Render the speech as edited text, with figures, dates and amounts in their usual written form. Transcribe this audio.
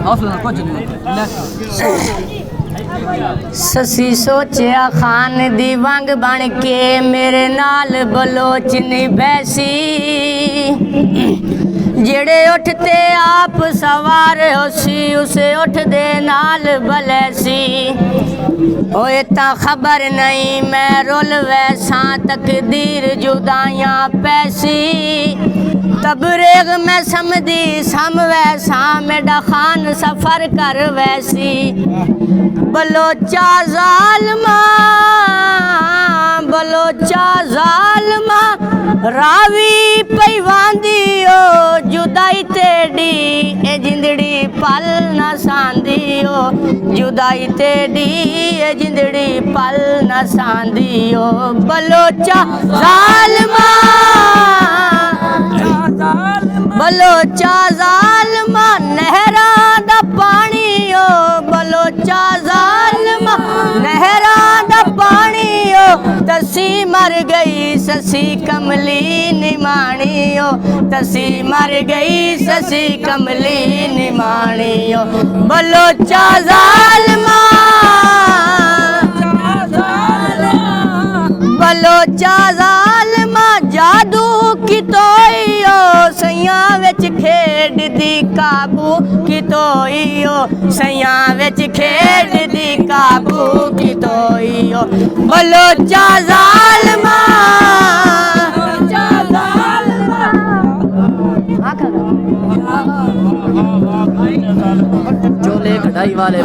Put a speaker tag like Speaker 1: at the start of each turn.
Speaker 1: हौसला कुछ नहीं
Speaker 2: ससी सोचिया खान दी वंग बन के मेरे नाल बलोच नहीं बैसी जेड़े उठते आप सवार होसी उसे उठ दे नाल बलैसी ओए ता खबर नहीं मैं रोल वैसा तकदीर जुदाइयां पैसी तबरेग में समदी सम वैसा मेरा खान सफर कर वैसी बलोचा जालमा रावी पैवांदियो जुदाई तेडी ए जिंदड़ी पल न सांदियो जुदाई तेडी ए जिंदड़ी पल न सांदियो बलोचा जालमा नहरा दा पानी ओ बलोचा जालमा नहरा दा पानी ओ तसी मर गई ससी कमली निमाणी ओ तसी मर गई ससी कमली निमाणी ओ बलोचा जालमा जादू कितोइयो सैया विच खेड दी काबू कितोइयो सैया विच खेड दी काबू कितोइयो बलोचा जालमा
Speaker 1: चोले कढ़ाई वाले